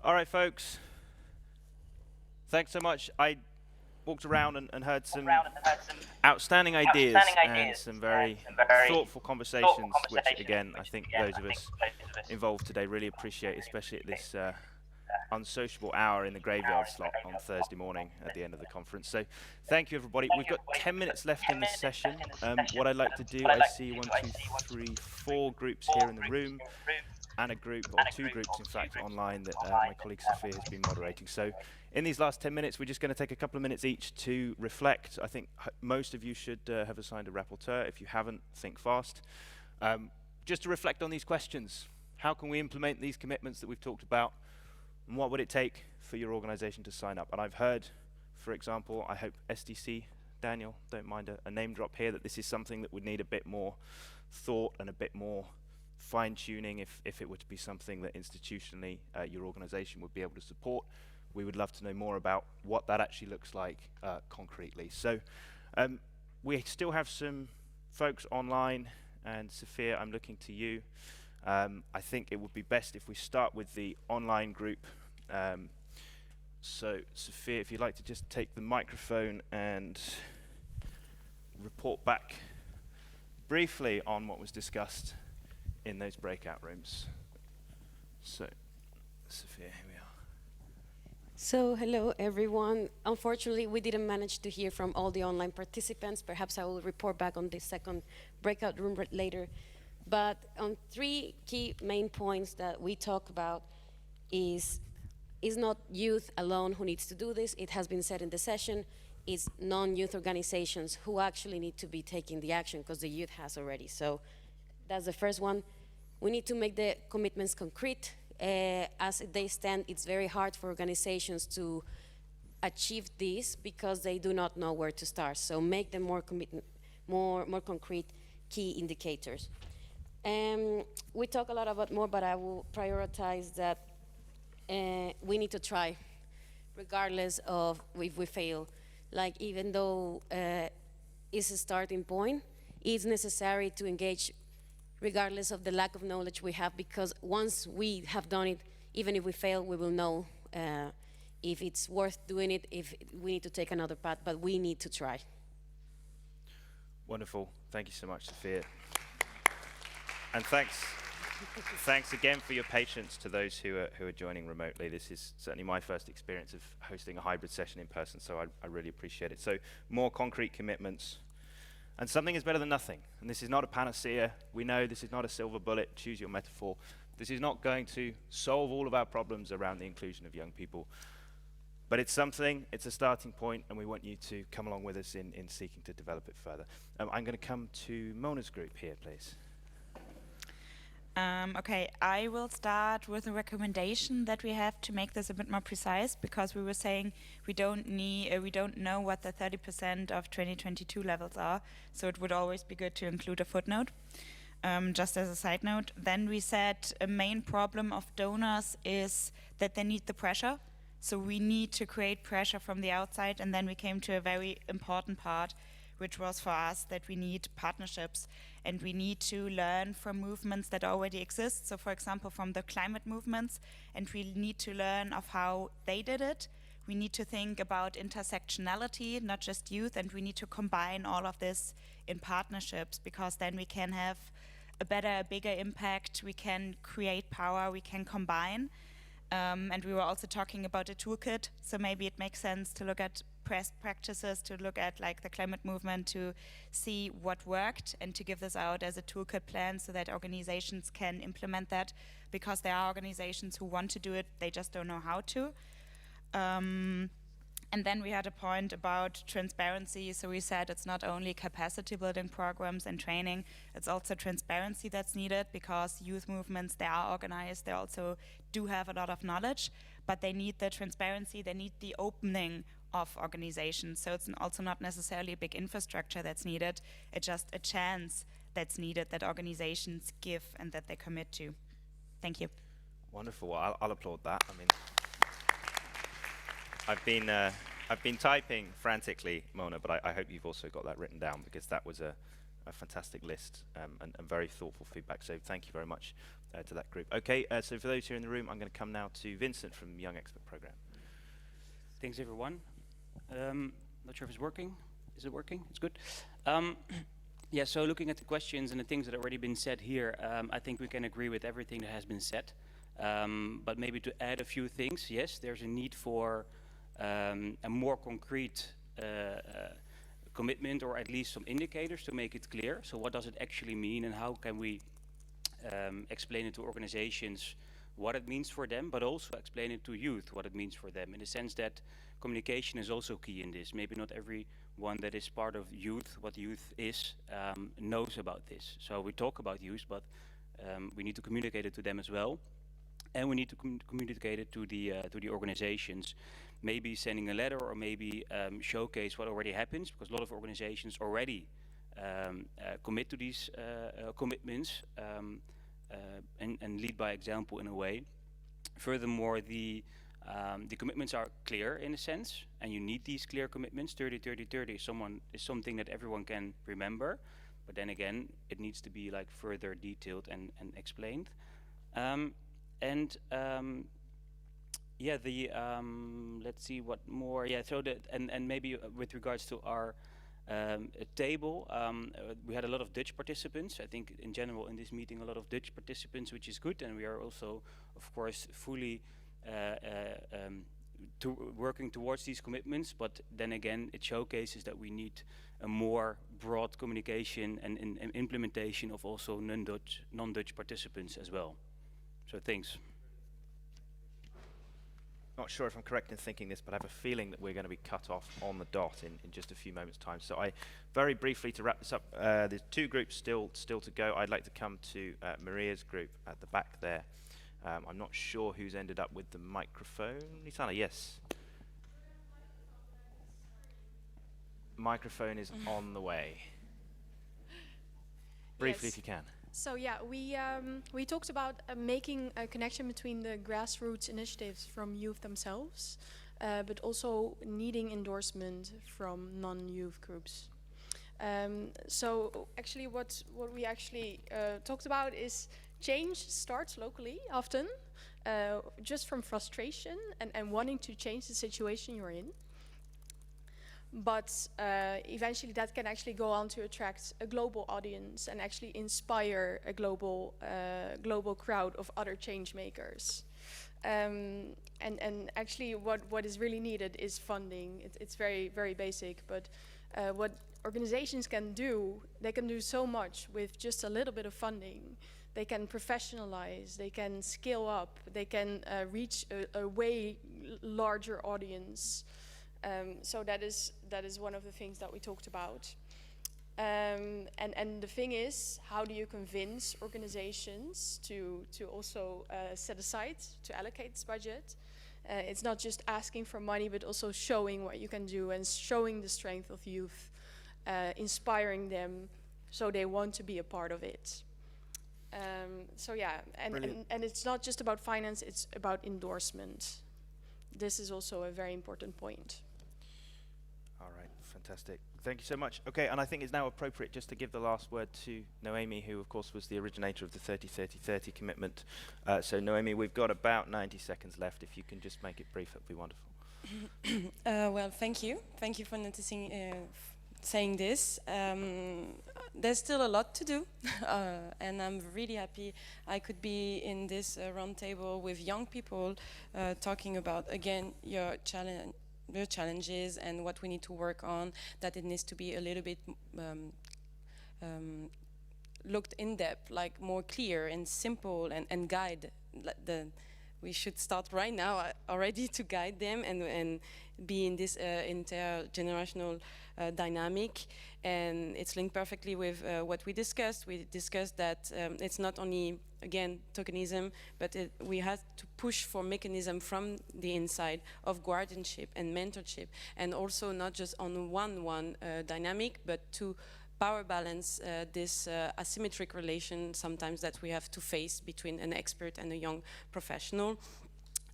All right, folks. Thanks so much. I walked around and heard some outstanding ideas and some very thoughtful conversations, which, again, I think those of us involved today really appreciate, especially at this unsociable hour in the graveyard slot on Thursday morning at the end of the conference. So thank you, everybody. We've got 10 minutes left in this session. What I'd like to do, I see 1, 2, 3, 4 groups here in the room, and a group, or 2 groups, in fact, online that my colleague Sophia has been moderating. So in these last 10 minutes, we're just going to take a couple of minutes each to reflect. I think most of you should have assigned a rapporteur. If you haven't, think fast. Just to reflect on these questions. How can we implement these commitments that we've talked about? And what would it take for your organization to sign up? And I've heard, for example, I hope SDC, Daniel, don't mind a name drop here, that this is something that would need a bit more thought and a bit more fine-tuning if it were to be something that institutionally your organization would be able to support. We would love to know more about what that actually looks like concretely. So we still have some folks online, and Sophia, I'm looking to you. I think it would be best if we start with the online group. So Sophia, if you'd like to just take the microphone and report back briefly on what was discussed in those breakout rooms. So, Sophia, here we are. So, hello everyone. Unfortunately, we didn't manage to hear from all the online participants. Perhaps I will report back on the second breakout room later. But on 3 key main points that we talk about is not youth alone who needs to do this. It has been said in the session. It's non-youth organizations who actually need to be taking the action because the youth has already. So that's the first one. We need to make the commitments concrete. As they stand, it's very hard for organizations to achieve this because they do not know where to start. So make them more concrete key indicators. We talk a lot about more, but I will prioritize that we need to try, regardless of if we fail. Like, even though it's a starting point, it's necessary to engage regardless of the lack of knowledge we have, because once we have done it, even if we fail, we will know if it's worth doing it, if we need to take another path, but we need to try. Wonderful. Thank you so much, Sophia. And thanks again for your patience to those who are joining remotely. This is certainly my first experience of hosting a hybrid session in person, so I really appreciate it. So more concrete commitments. And something is better than nothing. And this is not a panacea. We know this is not a silver bullet, choose your metaphor. This is not going to solve all of our problems around the inclusion of young people. But it's something, it's a starting point, and we want you to come along with us in seeking to develop it further. I'm going to come to Mona's group here, please. Okay, I will start with a recommendation that we have to make this a bit more precise, because we were saying we don't know what the 30% of 2022 levels are, so it would always be good to include a footnote. Just as a side note, then we said a main problem of donors is that they need the pressure, so we need to create pressure from the outside, and then we came to a very important part, which was for us that we need partnerships, and we need to learn from movements that already exist. So for example, from the climate movements, and we need to learn of how they did it. We need to think about intersectionality, not just youth, and we need to combine all of this in partnerships, because then we can have a better, bigger impact, we can create power, we can combine. And we were also talking about a toolkit, so maybe it makes sense to look at best practices, to look at like the climate movement, to see what worked, and to give this out as a toolkit plan so that organizations can implement that, because there are organizations who want to do it, they just don't know how to. And then we had a point about transparency, so we said it's not only capacity building programs and training, it's also transparency that's needed, because youth movements, they are organized, they also do have a lot of knowledge, but they need the transparency, they need the opening of organizations. So it's also not necessarily a big infrastructure that's needed, it's just a chance that's needed that organizations give and that they commit to. Thank you. Wonderful. I'll applaud that. I mean, I've been typing frantically, Mona, but I hope you've also got that written down, because that was a a fantastic list and very thoughtful feedback. So thank you very much to that group. Okay, so for those here in the room, I'm going to come now to Vincent from Young Expert Program. Thanks, everyone. Not sure if it's working. Is it working? It's good. Yeah, so looking at the questions and the things that have already been said here, I think we can agree with everything that has been said. But maybe to add a few things, yes, there's a need for a more concrete commitment, or at least some indicators to make it clear. So what does it actually mean, and how can we explain it to organizations what it means for them, but also explain it to youth what it means for them, in the sense that communication is also key in this. Maybe not everyone that is part of youth, what youth is, knows about this. So we talk about youth, but we need to communicate it to them as well. And we need to communicate it to the organizations. Maybe sending a letter, or maybe showcase what already happens, because a lot of organizations already commit to these commitments and lead by example in a way. Furthermore, the commitments are clear in a sense, and you need these clear commitments. 30-30-30 is something that everyone can remember, but then again, it needs to be like further detailed and explained. Yeah, let's see what more. Yeah, so and maybe with regards to our table, we had a lot of Dutch participants. I think in general in this meeting a lot of Dutch participants, which is good, and we are also, of course, fully working towards these commitments. But then again, it showcases that we need a more broad communication and implementation of also non-Dutch participants as well. So thanks. Not sure if I'm correct in thinking this, but I have a feeling that we're going to be cut off on the dot in just a few moments' time. So very briefly, to wrap this up, there's two groups still to go. I'd like to come to Maria's group at the back there. I'm not sure who's ended up with the microphone. Nisana, yes. Microphone is on the way. Briefly, if you can. So yeah, we talked about making a connection between the grassroots initiatives from youth themselves, but also needing endorsement from non-youth groups. So actually, what we actually talked about is change starts locally often, just from frustration and wanting to change the situation you're in. But eventually that can actually go on to attract a global audience and actually inspire a global crowd of other change makers. And actually what is really needed is funding. It's very, very basic, but what organizations can do, they can do so much with just a little bit of funding. They can professionalize, they can scale up, they can reach a way larger audience. So that is one of the things that we talked about. And the thing is, how do you convince organizations to also set aside, to allocate this budget? It's not just asking for money, but also showing what you can do and showing the strength of youth, inspiring them so they want to be a part of it. So yeah, and it's not just about finance, it's about endorsement. This is also a very important point. All right, fantastic. Thank you so much. Okay, and I think it's now appropriate just to give the last word to Noemi, who of course was the originator of the 30-30-30 commitment. So Noemi, we've got about 90 seconds left. If you can just make it brief, that'd be wonderful. Well, thank you. Thank you for noticing, saying this. There's still a lot to do, and I'm really happy I could be in this round table with young people talking about, again, your challenges and what we need to work on, that it needs to be a little bit looked in depth, like more clear and simple and guide. We should start right now already to guide them and be in this intergenerational dynamic. And it's linked perfectly with what we discussed. We discussed that it's not only, again, tokenism, but we have to push for mechanism from the inside of guardianship and mentorship, and also not just on one dynamic, but to power balance this asymmetric relation sometimes that we have to face between an expert and a young professional.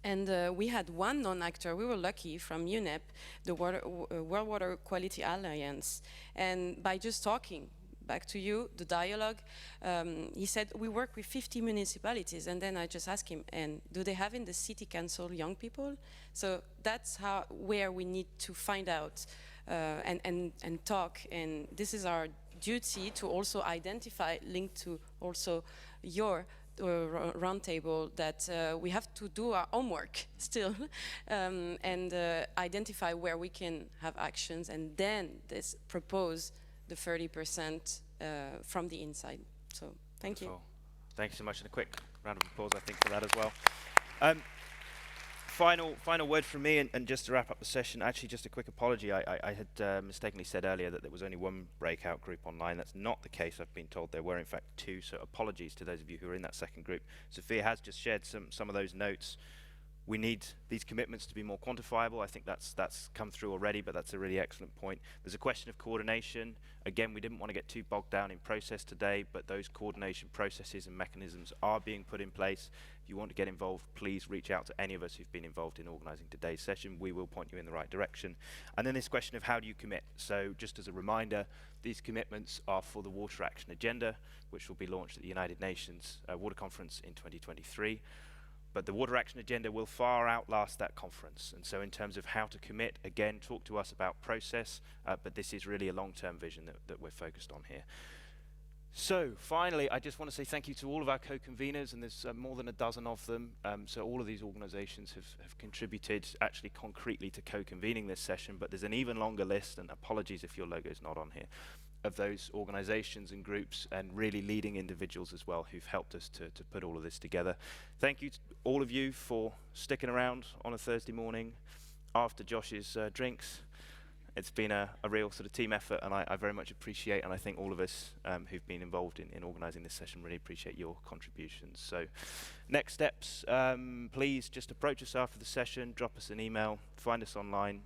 And we had one non-actor, we were lucky, from UNEP, the World Water Quality Alliance. And by just talking, back to you, the dialogue. He said, we work with 50 municipalities, and then I just asked him, and do they have in the city council young people? So that's where we need to find out and talk, and this is our duty to also identify, linked to also your roundtable, that we have to do our homework still and identify where we can have actions, and then propose the 30% from the inside. So thank you. Thank you so much, and a quick round of applause, I think, for that as well. Final word from me, and just to wrap up the session, actually just a quick apology. I had mistakenly said earlier that there was only one breakout group online. That's not the case. I've been told there were in fact two, so apologies to those of you who are in that second group. Sophia has just shared some of those notes. We need these commitments to be more quantifiable. I think that's come through already, but that's a really excellent point. There's a question of coordination. Again, we didn't want to get too bogged down in process today, but those coordination processes and mechanisms are being put in place. If you want to get involved, please reach out to any of us who've been involved in organising today's session. We will point you in the right direction. And then this question of how do you commit? So just as a reminder, these commitments are for the Water Action Agenda, which will be launched at the United Nations Water Conference in 2023. But the Water Action Agenda will far outlast that conference. And so in terms of how to commit, again, talk to us about process, but this is really a long-term vision that we're focused on here. So finally, I just want to say thank you to all of our co-conveners, and there's more than a dozen of them. So all of these organizations have contributed actually concretely to co-convening this session, but there's an even longer list, and apologies if your logo is not on here, of those organizations and groups and really leading individuals as well who've helped us to put all of this together. Thank you to all of you for sticking around on a Thursday morning after Josh's drinks. It's been a real sort of team effort, and I very much appreciate, and I think all of us who've been involved in organising this session really appreciate your contributions. So next steps, please just approach us after the session, drop us an email, find us online,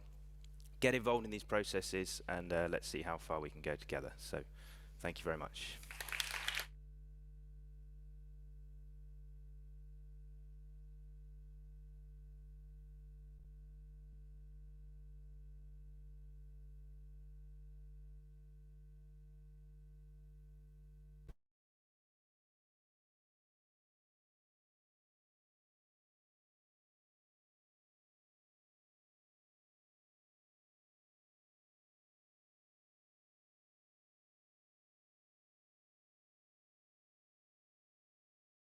get involved in these processes, and let's see how far we can go together. So thank you very much.